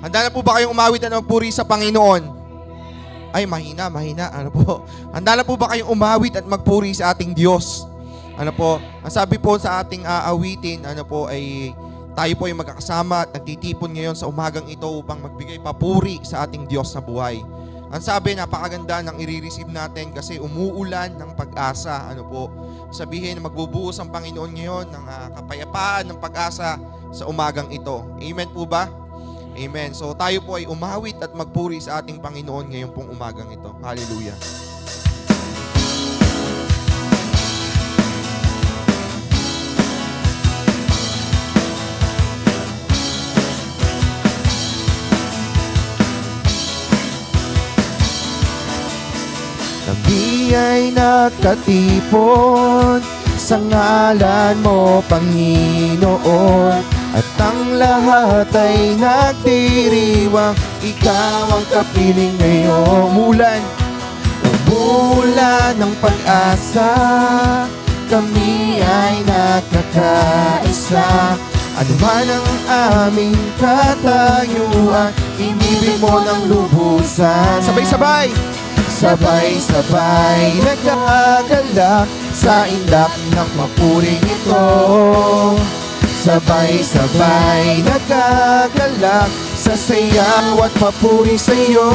Handa na po ba kayong umawit at magpuri sa Panginoon? Ay, mahina. Ano po? Handa na po ba kayong umawit at magpuri sa ating Diyos? Ano po? Ang sabi po sa ating aawitin, ano po, ay tayo po ay magkakasama at nagtitipon ngayon sa umagang ito upang magbigay papuri sa ating Diyos sa buhay. Ang sabi, napakaganda ng i-receive natin kasi umuulan ng pag-asa. Ano po? Sabihin, magbubuhos ang Panginoon ngayon ng kapayapaan, ng pag-asa sa umagang ito. Amen po ba? Amen. So tayo po ay umawit at magpuri sa ating Panginoon ngayon pong umagang ito. Hallelujah. Kami ay nakatipon sa ngalan mo, Panginoon, at ang lahat ay nagdiriwang. Ikaw ang kapiling ngayong umulan ng pag-asa. Kami ay nagkakaisa. Ano man ang aming katayuan, inibig mo ng lubusan. Sabay-sabay! Sabay-sabay nagkagalak sa indak ng mapuring ito. Sabay-sabay nagkagalak sa sayaw at papuri sa iyo.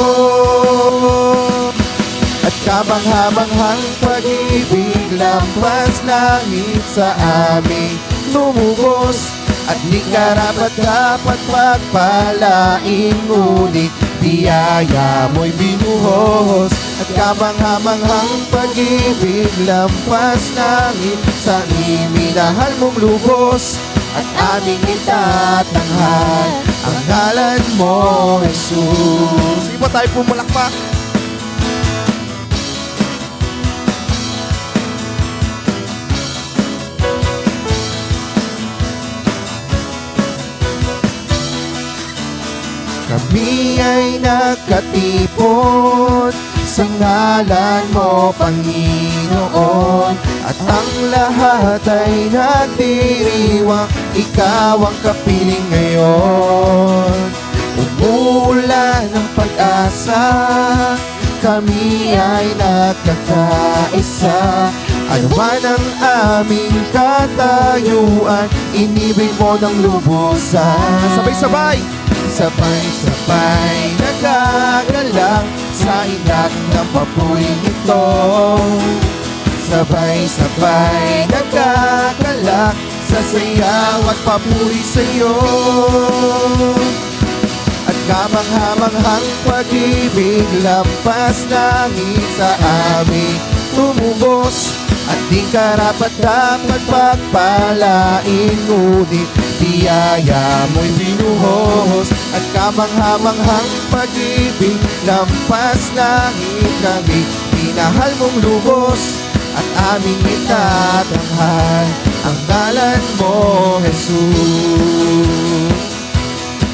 At kamangha-manghang pag-ibig lampas langit sa amin lumubos. At di karapat-dapat pagpalain, ngunit biyaya mo'y binuhos. At kamangha-manghang pag-ibig lampas langit sa iminahal mong lubos. At aming itatanghal ang ngalan mo, Jesus. Sige po tayo pumalakpak. Kami ay nakatipon sa ngalan mo, Panginoon, at ang lahat ay nagdiriwang. Ikaw ang kapiling ngayon. Umuulan ng pag-asa, kami ay nagkakaisa. Ano man ang aming katayuan, inibig mo ng lubusan. Sabay-sabay! Sabay-sabay nagagalang sa indak ng papuring ito. Sabay-sabay nagkagalak sa sayaw at papuri sa iyo. At kamangha-manghang pag-ibig lampas langit sa amin tumubos. At di karapat-dapat pagpalain, ngunit biyaya mo'y binuhos. At kamangha-manghang pag-ibig lampas langit kami minahal mong lubos. At aming itatanghal ang ngalan mo, Jesus.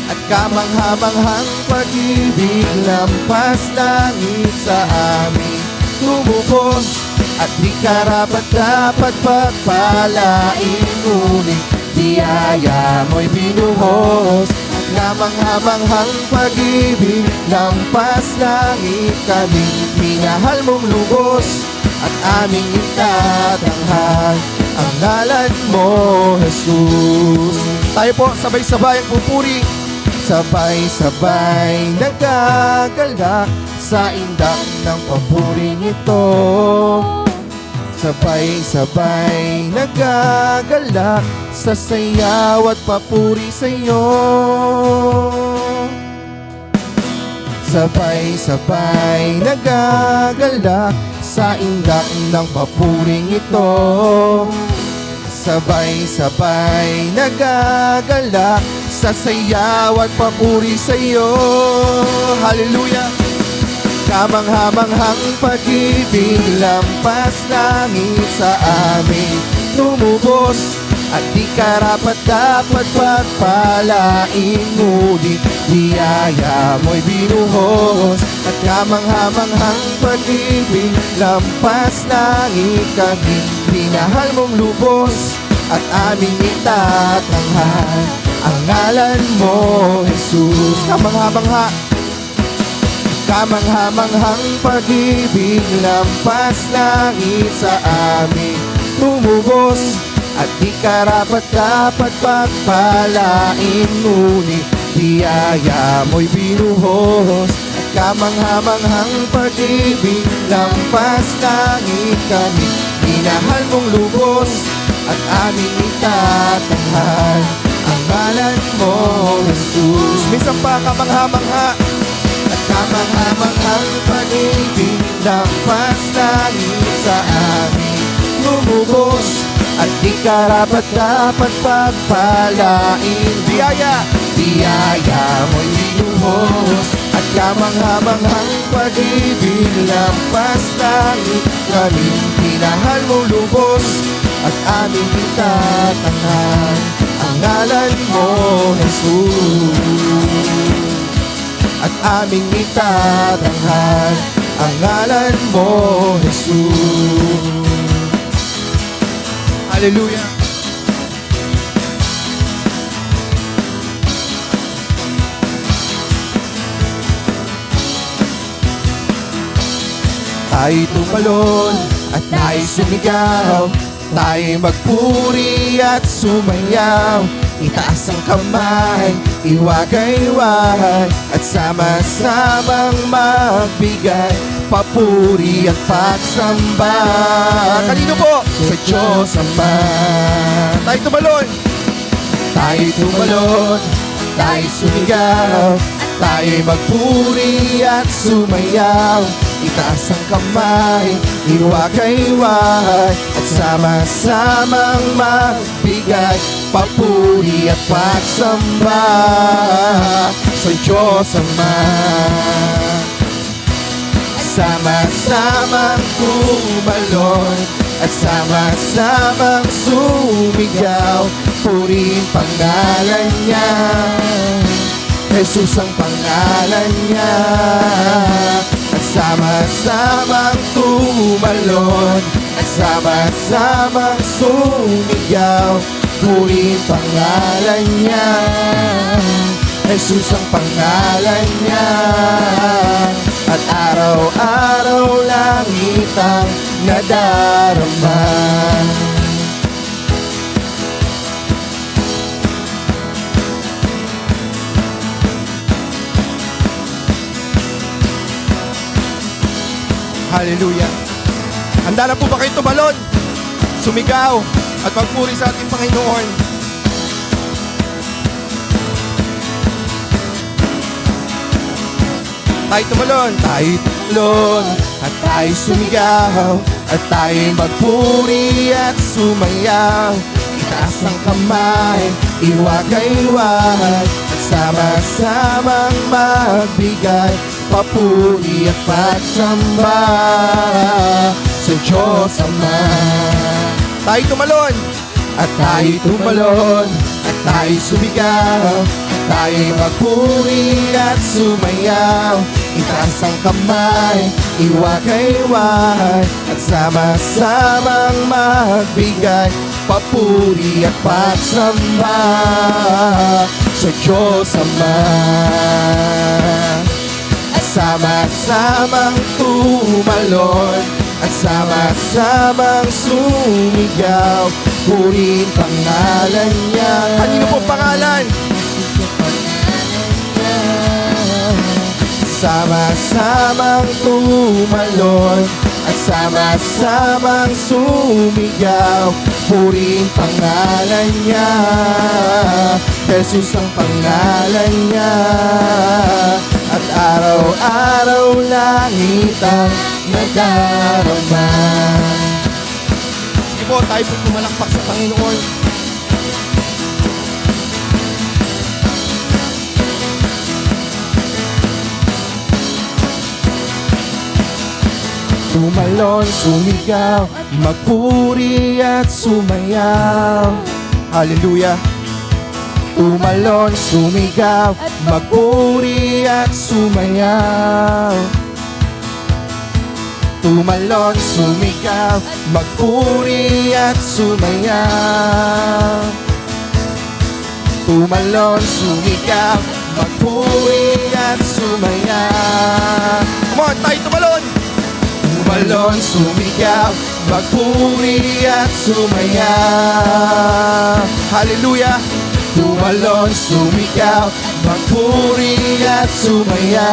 At kamangha-manghang pag-ibig lampas langit sa amin lumubos. At di karapat-dapat pagpalain, ngunit biyaya mo'y binuhos. At kamangha-manghang pag-ibig lampas langit kami minahal mong lubos. At aming itatanghal ang ngalan mo, Jesus. Tayo po, sabay-sabay ang pupuri. Sabay-sabay nagkagalak sa indak ng papuring ito. Sabay-sabay nagkagalak sa sayaw at papuri sa iyo. Sabay-sabay nagkagalak sa indak ng papuring ito. Sabay-sabay nagkagalak sa sayaw at papuri sa iyo. Hallelujah! Kamangha-manghang pag-ibig lampas langit sa amin lumubos. At di karapat-dapat pagpalain, ngunit biyaya mo'y binuhos. At kamangha-manghang pag-ibig lampas langit kami minahal mong lubos. At aming itatanghal ang ngalan mo, Jesus. Kamangha-mangha, kamangha-manghang pag-ibig, lampas langit sa amin tumubos, at di karapat-dapat pagpalain, ngunit biyaya mo'y binuhos. At kamangha-manghang pag-ibig, lampas langit kami, minahal mong lubos, at aming itatanghal ang ngalan mo, Jesus. Minsan pa, kamangha-mangha, at kamangha-manghang pag-ibig, lampas langit sa amin lumubos, at di karapat-dapat pagpalain, biyaya mo'y binuhos. At kamangha-manghang pag-ibig, lampas langit kami, minahal mo lubos, at aming itatanghal ang ngalan mo, Jesus. At aming itatanghal ang ngalan mo, Jesus. Hallelujah. Tayo'y tumalon at tayo'y sumigaw, tayo'y magpuri at sumayaw, itaas ang kamay, iwagay-wagay, at sama-samang magbigay papuri at pagsamba. Kanino po? Sa Diyos Ama. Tayo'y tumalon, tayo'y tumalon, tayo'y sumigaw, tayo'y magpuri at sumayaw, itaas ang kamay, iwagay-wagay, at sama-samang magbigay papuri at pagsamba sa Diyos Ama. Sama-samang tumalon at sama-samang sumigaw, purihin pangalan niya, Jesus ang pangalan niya. At sama-samang tumalon at sama-samang sumigaw, purihin pangalan niya, Jesus ang pangalan niya. At araw-araw langit ang nadarama. Hallelujah. Handa na po ba kayo tumalon, sumigaw, at magpuri sa ating Panginoon? Tayo tumalon, at tayo sumigaw, at tayo magpuri at sumayaw, itaas ang kamay, iwagay-wagay, at sama-samang magbigay papuri at pagsamba sa Diyos Ama. Tayo tumalon, at tayo tumalon, at tayo sumigaw, at tayo magpuri at sumayaw, itaas ang kamay, iwagay-wagay, at sama-samang magbigay papuri at pagsamba sa Diyos Ama. Sama-samang tumalon at sama-samang sumigaw, purihin pangalan niya. Kanino po pangalan? Sama-samang tumalon at sama-samang sumigaw, purihin pangalan niya, Jesus ang pangalan niya. At araw-araw langit ang nadarama. Sige po, tayo po pumalakpak sa Panginoon. Tumalon, sumigaw, magpuri at sumayaw. Hallelujah. Tumalon, sumigaw, magpuri at sumayaw. Tumalon, sumigaw, magpuri at sumayaw. tumalon, sumigaw, magpuri at sumaya. Come on, tayo tumalon! Tumalon, sumigaw, magpuri at sumaya. Hallelujah! Tumalon, sumigaw, magpuri at sumaya.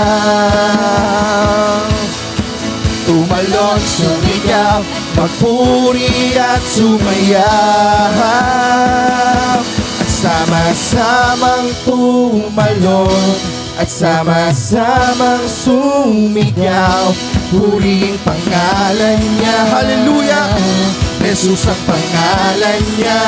Tumalon, sumigaw, magpuri at sumaya. At sama-samang tumalon, at sama-samang sumigaw, purihin pangalan niya. Hallelujah! Jesus ang pangalan niya.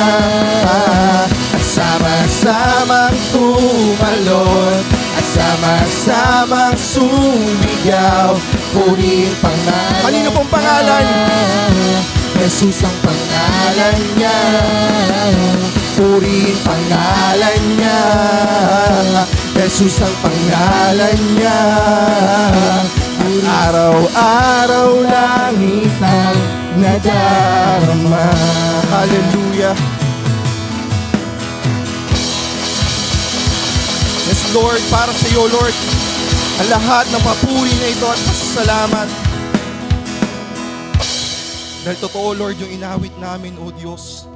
At sama-samang tumalon, at sama-samang sumigaw, purihin pangalan. Kanino pong pangalan? Jesus ang pangalan niya. Purihin pangalan niya. Jesus ang pangalan niya. At araw-araw langit ang nadarama. Hallelujah. Yes, Lord, para sa iyo, Lord, ang lahat ng papuri na ito at pasasalamat. Dahil totoo, Lord, yung inawit namin, O Diyos,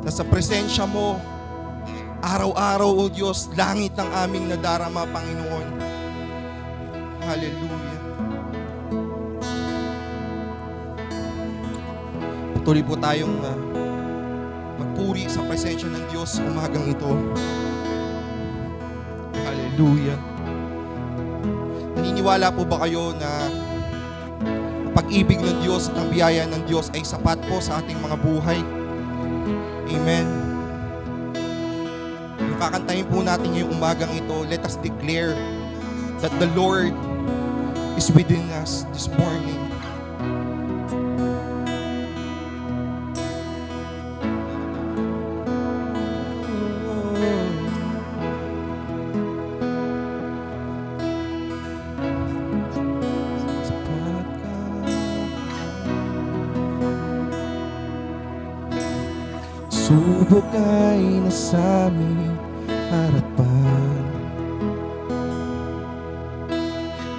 na sa presensya mo, araw-araw, O Diyos, langit ang aming nadarama, Panginoon. Hallelujah. Patuloy po tayong magpuri sa presensya ng Diyos umagang ito. Hallelujah. Naniniwala po ba kayo na pag-ibig ng Diyos at ang biyaya ng Diyos ay sapat po sa ating mga buhay? Amen. Yung kakantahin po natin ngayong umagang ito, let us declare that the Lord is within us this morning. Subok ay nasa aming harapan,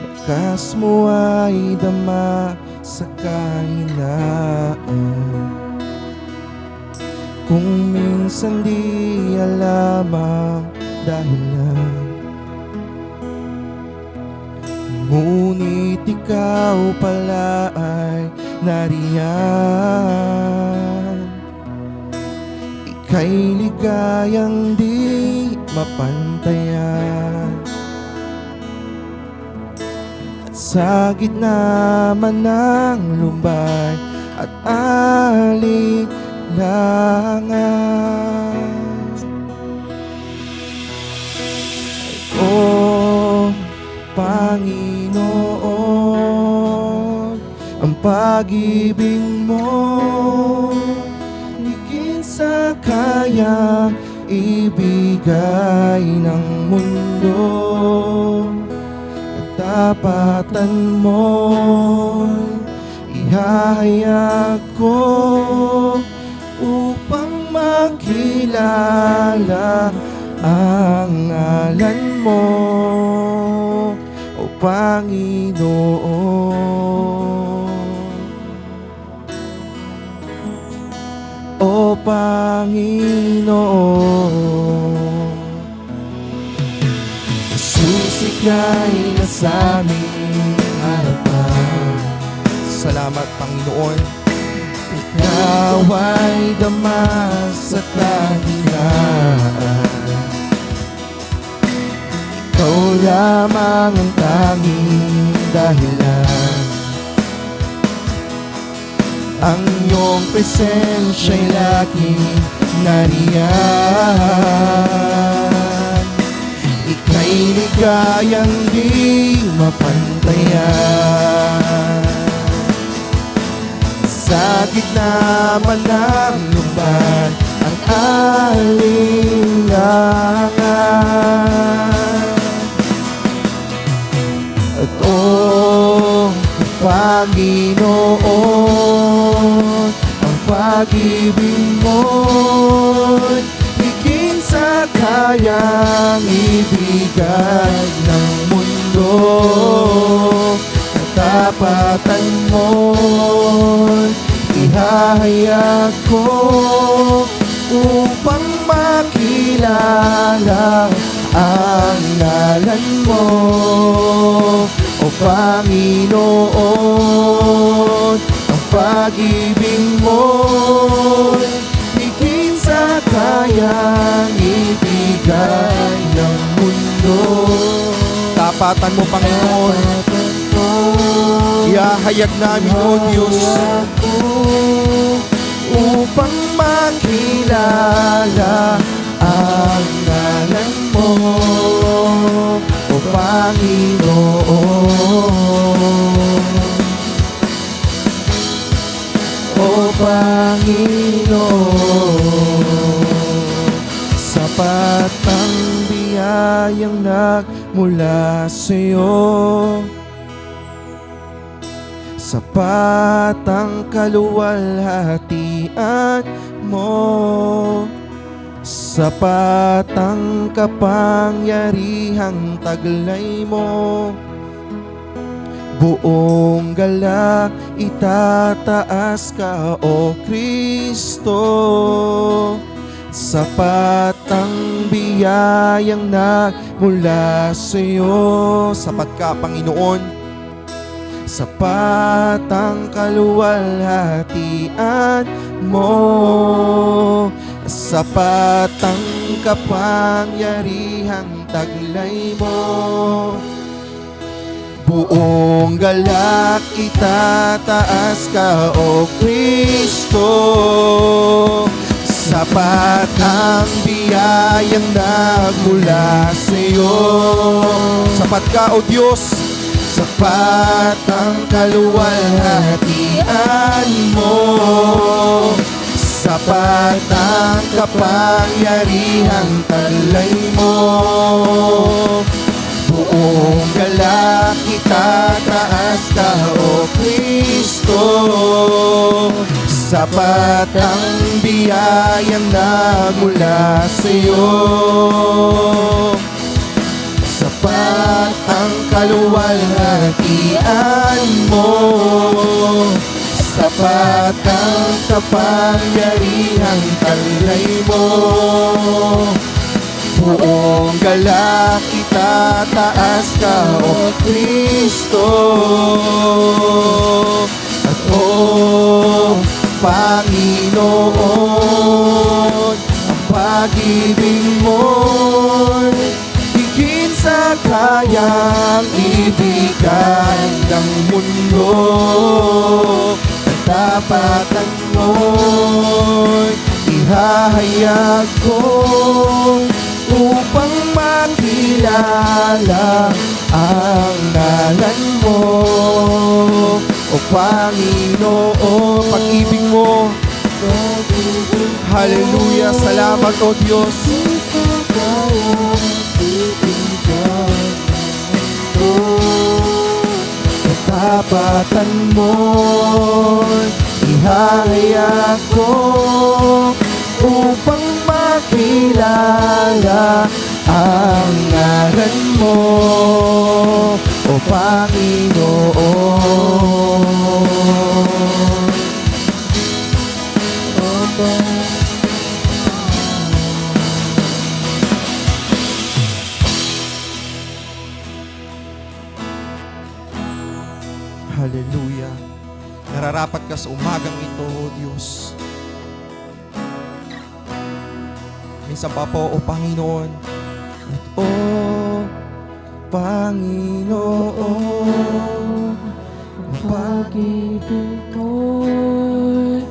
lakas mo ay dama sa kahinaan. Kung minsan di alam ang dahilan, ngunit ikaw pala ay nariyan. Ika'y ligayang di mapantayan, at sa gitna man ng lumbay at alinlangan. O Panginoon, ang pag-ibig mo sa kayang ibigay ng mundo. Katapatan mo ihahayag ko upang makilala ang ngalan mo, O Panginoon. O Panginoon, Jesus, ika'y nasa aming harapan. Salamat, Panginoon. Ikaw ay dama sa kahinaan. Ikaw lamang ang tanging dahilan. Ang iyong presensya'y laging nariyan. Ika'y ligayang di mapantayan. Sa gitna man ng lumbay ang alinlangan. At Panginoon, ang pag-ibig mo'y higit sa kaya kayang ibigay ng mundo. Katapatan mo'y ihahayag ko upang makilala ang ngalan mo, O Panginoon. Ang pag-ibig mo'y higit sa kayang ibigay ng mundo. Tapatan mo, Panginoon. Ihahayag namin, O Diyos, upang makilala ang ngalan mo, O Panginoon. O Panginoon, sapat ang biyayang nagmula sa'yo. Sapat ang kaluwalhatian mo. Sapat ang kapangyarihang taglay mo. Buong galak itataas ka, O Kristo. Sapat ang biyayang nagmula sa'yo. Sapat ka, Panginoon. Sapat ang kaluwalhatian mo. Sapat ang kapangyarihang taglay mo. Buong galak itataas ka, O Kristo. Sapat ang biyayang nagmula sa'yo. Sapat ka, O Diyos. Sapat ang kaluwalhatian mo. Sapat ang kapangyarihang taglay mo. Buong galak itataas ka, O Kristo. Sapat ang biyayang nagmula sa'yo. Sapat ang kaluwalhatian mo. Sapat ang kapangyarihang taglay mo. Buong galak itataas ka, O Kristo. At O Panginoon, ang pag-ibig mo'y higit sa kayang ibigay ng mundo. Katapatan mo'y ihahayag ko upang makilala ang ngalan mo, O Panginoon. Pag-ibig mo, hallelujah, salamat, O Diyos. Katapatan mo'y ihahayag ko upang makilala ang ngalan mo, O Panginoon. Hallelujah. Nararapat ka sa umagang ito, O Diyos. Minsan pa po, O Panginoon. At O Panginoon, ang pag-ibig mo'y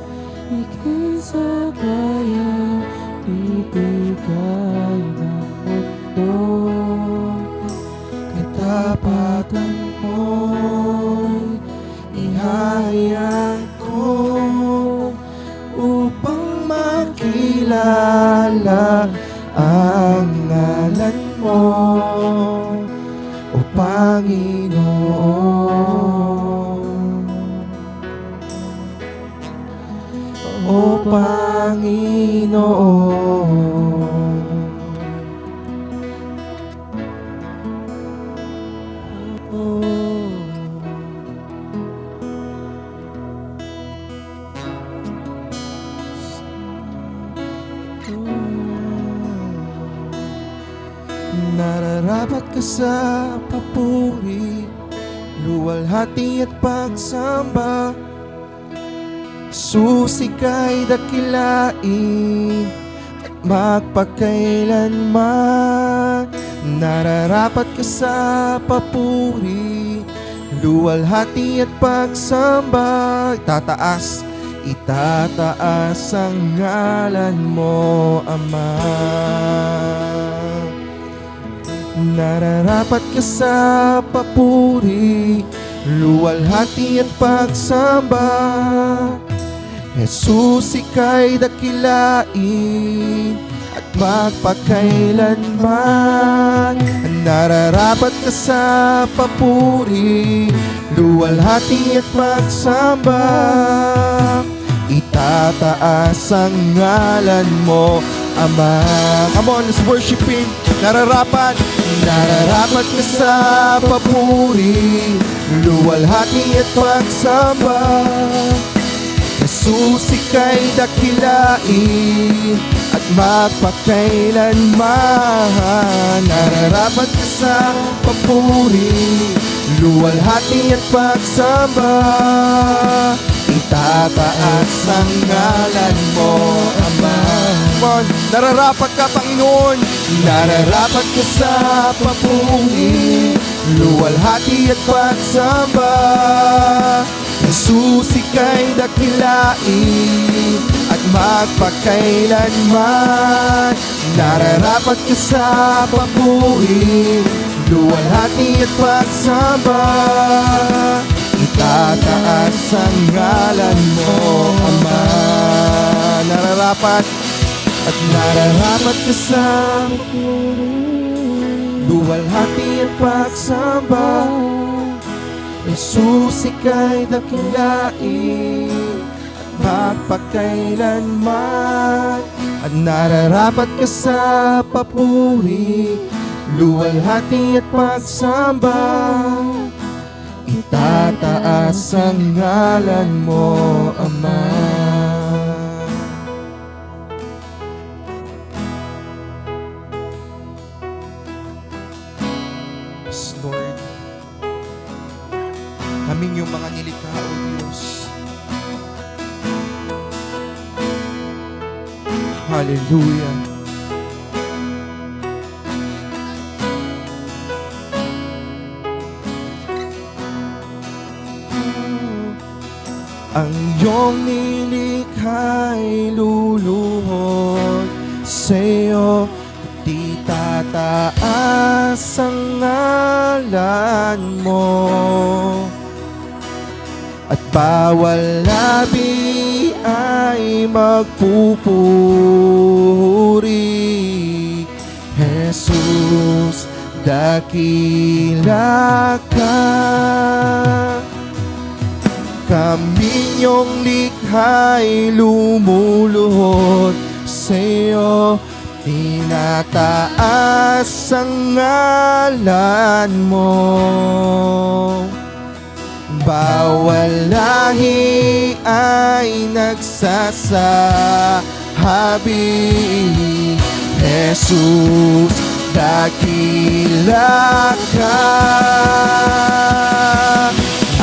higit sa kayang ibigay ng mundo. Katapatan mo'y ihahayag ko upang makilala ang ngalan mo, O Panginoon. O Panginoon, Nararapat ka sa papuri, luwalhati at pagsamba. Susi ka'y dakilain at magpakailanman. Nararapat ka sa papuri, luwalhati at pagsamba. Itataas ang ngalan mo, Ama. Nararapat ka sa papuri, luwalhati at pagsamba. Jesus, ika'y dakilain at magpakailanman. Nararapat ka sa papuri, luwalhati at pagsamba. Itataas ang ngalan mo, Ama. Come on, let's worship Him. Nararapat ka sa papuri, luwalhati at pagsamba. Jesus, ika'y dakilain at magpakailanman. Nararapat ka sa papuri, luwalhati at pagsamba. Itataas ang ngalan mo, Ama. Nararapat ka, Panginoon. Nararapat ka sa papuri, luwalhati at pagsamba. Jesus, ika'y dakilain at magpakailanman. Nararapat ka sa papuri, luwalhati at pagsamba. Itataas ang ngalan mo, Ama. Nararapat ka sa luwalhati at pagsamba. Jesus, ika'y dakilain at magpakailanman. At nararapat ka sa papuri, luwalhati at pagsamba. Itataas ang ngalan mo, Ama. Yes, Lord. Kaming yung mga nilikha, O Diyos. Hallelujah. Ang iyong nilikha'y luluhod sa'yo, di tataas ang ngalan mo. At bawal labi ay magpupuri. Jesus, dakila ka. Kami niyong likha'y lumuluhod sa'yo, tinataas ang ngalan mo. Bawal lahi ay nagsasabi, Jesus, dakila ka.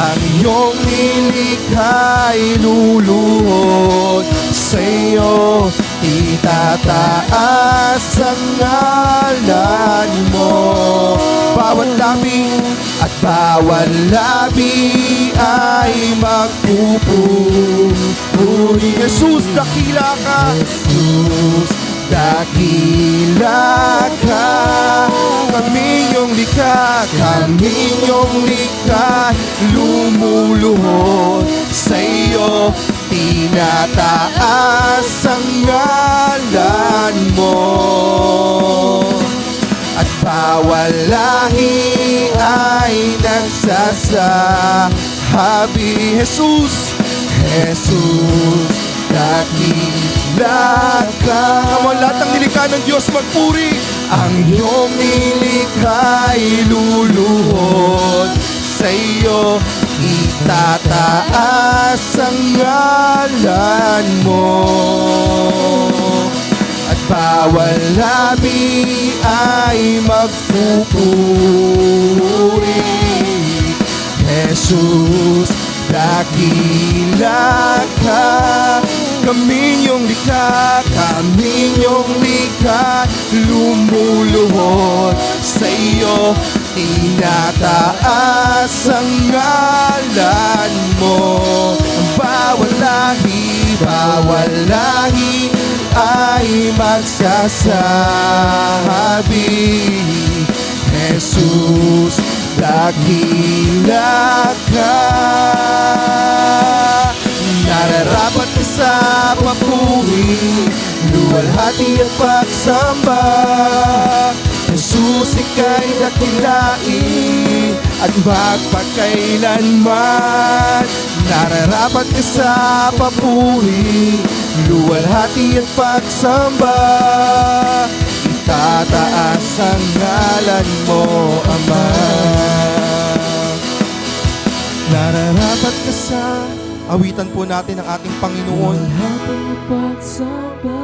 Ang iyong nilikha'y luluhod sa'yo, itataas ang ngalan mo. Bawat labi at bawal labi ay magpupuri. Jesus, dakila ka. Jesus, dakila ka. Kami iyong likha, kami iyong likha, lumuluhod sa iyo, tinataas ang ngalan mo. At bawal lahi ay nagsasabi, Jesus, Jesus, dakila ka. Come on, lahat ng nilikha ng Diyos magpuri. Ang iyong nilikha'y luluhod ngalan mo. At bawal labi ay magpupuri. Jesus, dakila ka. Kami yung likha, kami yung likha, lumuluhod sa iyo. Tinataas ang ngalan mo. Bawal lahi ay magsasabi, Jesus, dakila ka. Nararapat ka sa papuri, luwalhati at pagsamba. Jesus, ika'y dakilain at magpakailanman. Nararapat ka sa papuri, luwalhati at pagsamba. Itataas ang ngalan mo, Ama. Nararapat ka sa... Awitan po natin ang ating Panginoon. Luwalhati at pagsamba,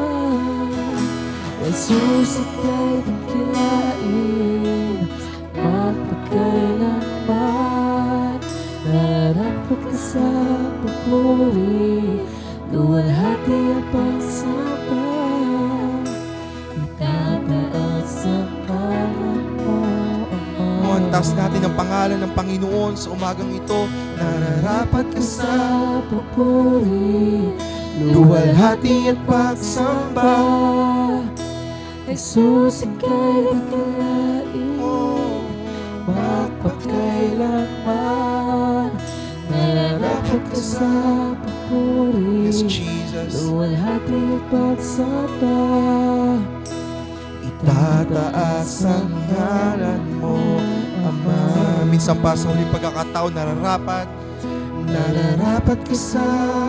Jesus, ika'y dakilain, magpakailanman. Nararapat ka sa papuri, luwalhati at pagsamba. Itataas ang ngalan mo, Ama. Taas natin ang pangalan ng Panginoon sa umagang ito. Nararapat ka sa papuri, luwalhati at pagsamba. Jesus, ika'y dakilain, magpakailanman. Nararapat ka sa papuri, Yes, Jesus. luwalhati at pagsamba. Itataas ang ngalan mo, Ama. Minsan pa sa huling pagkakataon, nararapat ka sa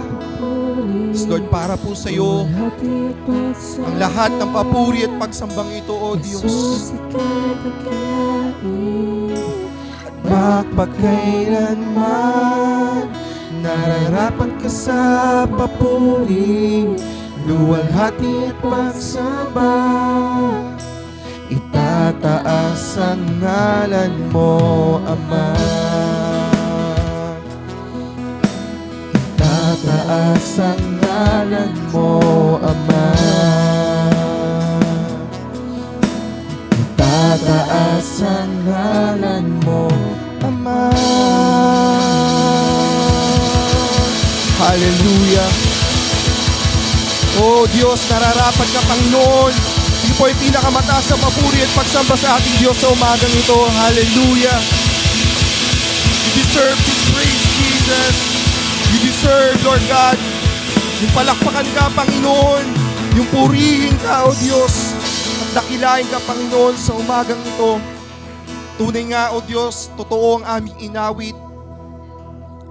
papuri, Lord, para po sa iyo luwalhati at pagsamba. ang lahat ng papuri at pagsambang ito, O Jesus, Diyos. ika'y dakilain, Magpakailanman, nararapat ka sa papuri, luwalhati at pagsamba. Itataas ang ngalan mo, Ama. Itataas ang ngalan mo, Ama. Itataas ang ngalan mo, Ama. Hallelujah. Oh Diyos, nararapat ka, Panginoon. Ito po ay pinakamataas na papuri at pagsamba sa ating Diyos sa umagang ito. Hallelujah. You deserve this praise, Jesus. You deserve, Lord God, yung palakpakan ka, Panginoon. Yung purihin ka, O Diyos. At dakilain ka, Panginoon, sa umagang ito. Tunay nga, O Diyos, totoo ang aming inawit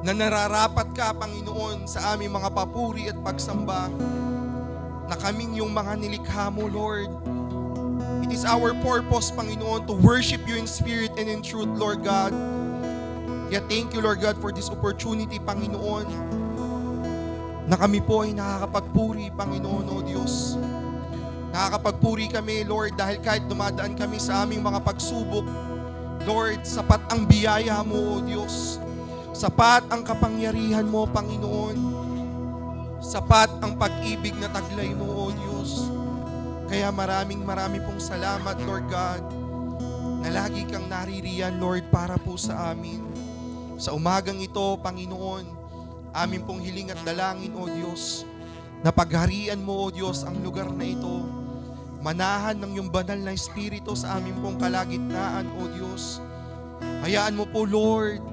na nararapat ka, Panginoon, sa aming mga papuri at pagsamba, na kaming yung mga nilikha mo, Lord. It is our purpose, Panginoon, to worship you in spirit and in truth, Lord God. Kaya thank you, Lord God, for this opportunity, Panginoon, na kami po ay nakakapagpuri, Panginoon, O Diyos. Nakakapagpuri kami, Lord, dahil kahit dumadaan kami sa aming mga pagsubok, Lord, sapat ang biyaya mo, O Diyos. Sapat ang kapangyarihan mo, Panginoon. Sapat ang pag-ibig na taglay mo, O Diyos. Kaya maraming pong salamat, Lord God, na lagi kang naririyan, Lord, para po sa amin. Sa umagang ito, Panginoon, amin pong hiling at dalangin, O Diyos, na pagharian mo, O Diyos, ang lugar na ito. Manahan ng iyong banal na Espiritu sa amin pong kalagitnaan, O Diyos. Hayaan mo po, Lord,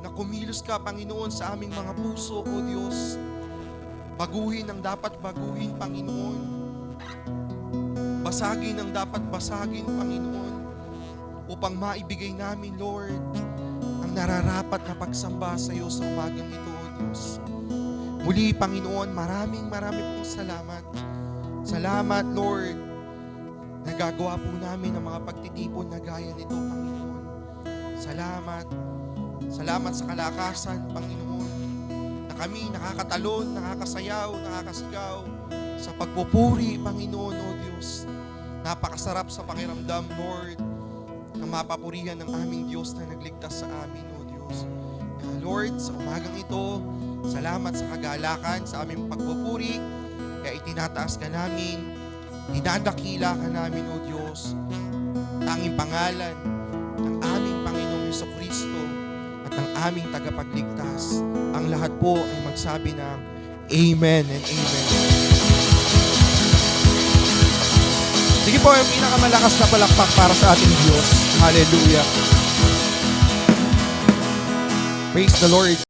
na kumilos ka, Panginoon, sa aming mga puso, O Diyos. Baguhin ang dapat baguhin, Panginoon. Basagin ang dapat basagin, Panginoon, upang maibigay namin, Lord, ang nararapat na pagsamba sa iyo sa umagang ito, O Diyos. Muli, Panginoon, maraming pong salamat. Salamat, Lord, nagagawa po namin ang mga pagtitipon na gaya nito, Panginoon. Salamat sa kalakasan, Panginoon, na na kami nakakatalon, nakakasayaw, nakakasigaw sa pagpupuri, Panginoon, O Diyos. Napakasarap sa pakiramdam, Lord, na mapapurihan ng aming Diyos na nagligtas sa amin, O Diyos. Kaya Lord, sa umagang ito, salamat sa kagalakan, sa aming pagpupuri, kaya itinataas ka namin, dinadakila ka namin, O Diyos, tanging pangalan ng aming Panginoong Jesucristo at ng aming tagapagligtas. Ang lahat po ay magsabi ng Amen and Amen. Sige po, yung pinakamalakas na palakpak para sa ating Diyos. Hallelujah. Praise the Lord.